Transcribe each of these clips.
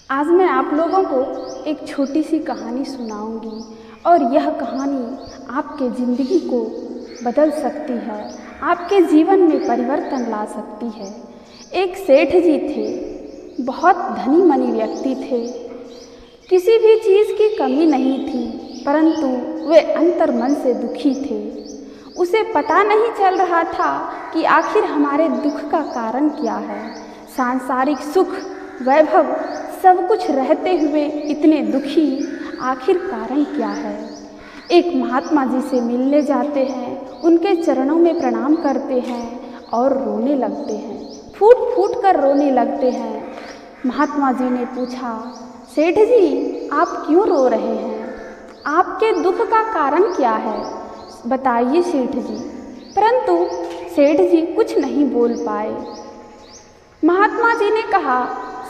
आज मैं आप लोगों को एक छोटी सी कहानी सुनाऊंगी और यह कहानी आपके ज़िंदगी को बदल सकती है, आपके जीवन में परिवर्तन ला सकती है। एक सेठ जी थे, बहुत धनी मनी व्यक्ति थे। किसी भी चीज़ की कमी नहीं थी, परंतु वे अंतर्मन से दुखी थे। उसे पता नहीं चल रहा था कि आखिर हमारे दुख का कारण क्या है। सांसारिक सुख, वैभव सब कुछ रहते हुए इतने दुखी आखिर कारण क्या है। एक महात्मा जी से मिलने जाते हैं, उनके चरणों में प्रणाम करते हैं और रोने लगते हैं, फूट फूट कर रोने लगते हैं। महात्मा जी ने पूछा, सेठ जी आप क्यों रो रहे हैं? आपके दुख का कारण क्या है, बताइए सेठ जी। परंतु सेठ जी कुछ नहीं बोल पाए। महात्मा जी ने कहा,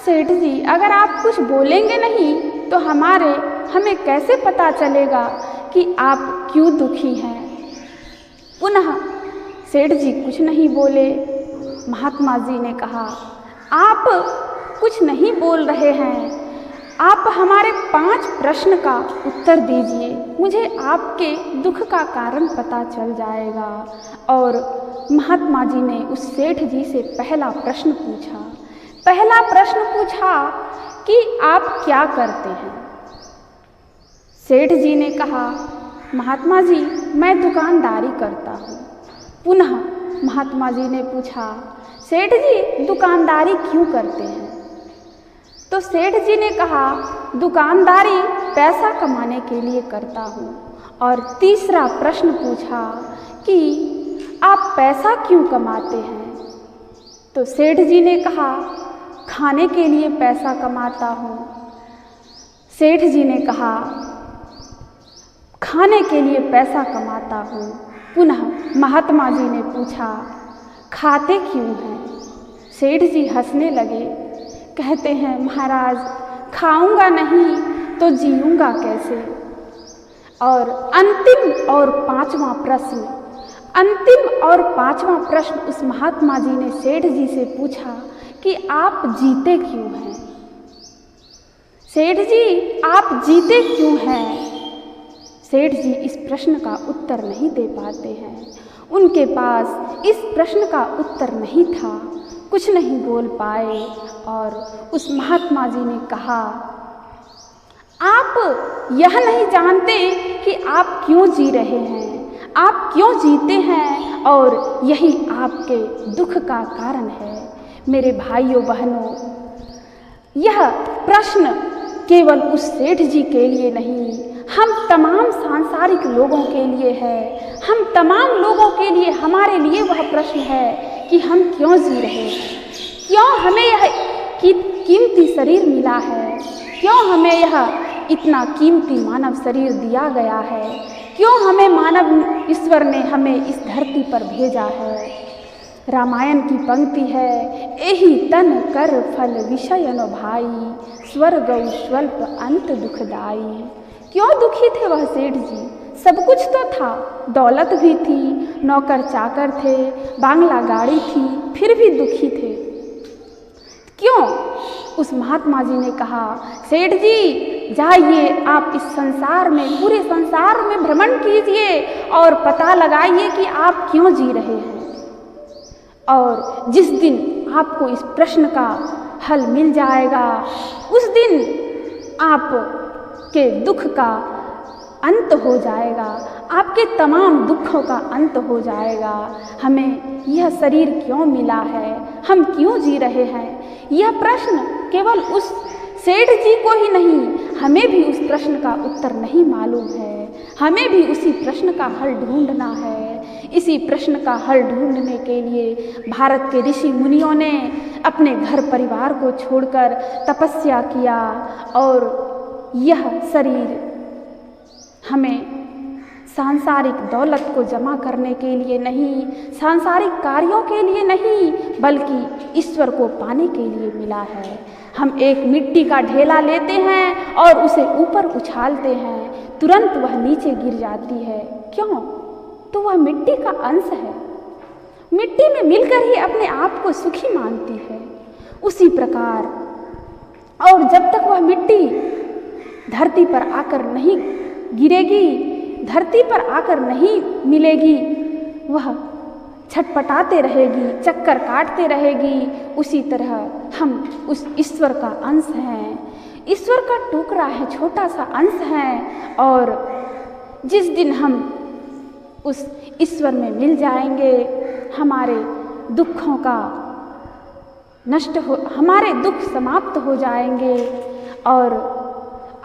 सेठ जी अगर आप कुछ बोलेंगे नहीं तो हमें कैसे पता चलेगा कि आप क्यों दुखी हैं। पुनः सेठ जी कुछ नहीं बोले। महात्मा जी ने कहा, आप कुछ नहीं बोल रहे हैं, आप हमारे 5 प्रश्न का उत्तर दीजिए, मुझे आपके दुख का कारण पता चल जाएगा। और महात्मा जी ने उस सेठ जी से पहला प्रश्न पूछा कि आप क्या करते हैं? सेठ जी ने कहा, महात्मा जी मैं दुकानदारी करता हूँ। पुनः महात्मा जी ने पूछा, सेठ जी दुकानदारी क्यों करते हैं? तो सेठ जी ने कहा, दुकानदारी पैसा कमाने के लिए करता हूँ। और तीसरा प्रश्न पूछा कि आप पैसा क्यों कमाते हैं? तो सेठ जी ने कहा, खाने के लिए पैसा कमाता हूँ। सेठ जी ने कहा, खाने के लिए पैसा कमाता हूँ। पुनः महात्मा जी ने पूछा, खाते क्यों हैं? सेठ जी हंसने लगे, कहते हैं, महाराज खाऊंगा नहीं तो जीऊंगा कैसे। और अंतिम और पांचवा प्रश्न उस महात्मा जी ने सेठ जी से पूछा कि आप जीते क्यों हैं? सेठ जी आप जीते क्यों हैं? सेठ जी इस प्रश्न का उत्तर नहीं दे पाते हैं, उनके पास इस प्रश्न का उत्तर नहीं था, कुछ नहीं बोल पाए। और उस महात्मा जी ने कहा, आप यह नहीं जानते कि आप क्यों जी रहे हैं, आप क्यों जीते हैं, और यही आपके दुख का कारण है। मेरे भाइयों बहनों, यह प्रश्न केवल उस सेठ जी के लिए नहीं, हम तमाम सांसारिक लोगों के लिए है। हम तमाम लोगों के लिए, हमारे लिए वह प्रश्न है कि हम क्यों जी रहे हैं, क्यों हमें यह कीमती शरीर मिला है, क्यों हमें यह इतना कीमती मानव शरीर दिया गया है, क्यों हमें मानव ईश्वर ने हमें इस धरती पर भेजा है। रामायण की पंक्ति है, एहि तन कर फल विषय न भाई, स्वर्ग स्वल्प अंत दुखदाई। क्यों दुखी थे वह सेठ जी? सब कुछ तो था, दौलत भी थी, नौकर चाकर थे, बांग्ला गाड़ी थी, फिर भी दुखी थे। क्यों? उस महात्मा जी ने कहा, सेठ जी जाइए आप इस संसार में, पूरे संसार में भ्रमण कीजिए और पता लगाइए कि आप क्यों जी रहे हैं। और जिस दिन आपको इस प्रश्न का हल मिल जाएगा, उस दिन आपके दुख का अंत हो जाएगा, आपके तमाम दुखों का अंत हो जाएगा। हमें यह शरीर क्यों मिला है, हम क्यों जी रहे हैं, यह प्रश्न केवल उस सेठ जी को ही नहीं, हमें भी उस प्रश्न का उत्तर नहीं मालूम है। हमें भी उसी प्रश्न का हल ढूंढना है। इसी प्रश्न का हल ढूंढने के लिए भारत के ऋषि मुनियों ने अपने घर परिवार को छोड़कर तपस्या किया। और यह शरीर हमें सांसारिक दौलत को जमा करने के लिए नहीं, सांसारिक कार्यों के लिए नहीं, बल्कि ईश्वर को पाने के लिए मिला है। हम एक मिट्टी का ढेला लेते हैं और उसे ऊपर उछालते हैं, तुरंत वह नीचे गिर जाती है। क्यों? तो वह मिट्टी का अंश है, मिट्टी में मिलकर ही अपने आप को सुखी मानती है। उसी प्रकार और जब तक वह मिट्टी धरती पर आकर नहीं गिरेगी, धरती पर आकर नहीं मिलेगी, वह छटपटाते रहेगी, चक्कर काटते रहेगी। उसी तरह हम उस ईश्वर का अंश हैं, ईश्वर का टुकड़ा है, छोटा सा अंश है। और जिस दिन हम उस ईश्वर में मिल जाएंगे, हमारे दुखों का हमारे दुख समाप्त हो जाएंगे और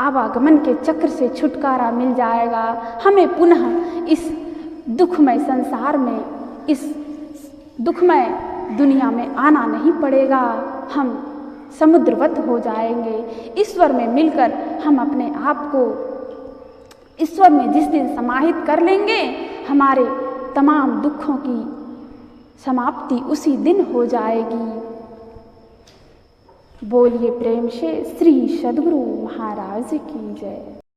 आवागमन के चक्र से छुटकारा मिल जाएगा। हमें पुनः इस दुखमय संसार में, इस दुखमय दुनिया में आना नहीं पड़ेगा। हम समुद्रवत हो जाएंगे। ईश्वर में मिलकर हम अपने आप को ईश्वर में जिस दिन समाहित कर लेंगे, हमारे तमाम दुखों की समाप्ति उसी दिन हो जाएगी। बोलिए प्रेम से श्री सद्गुरु महाराज की जय।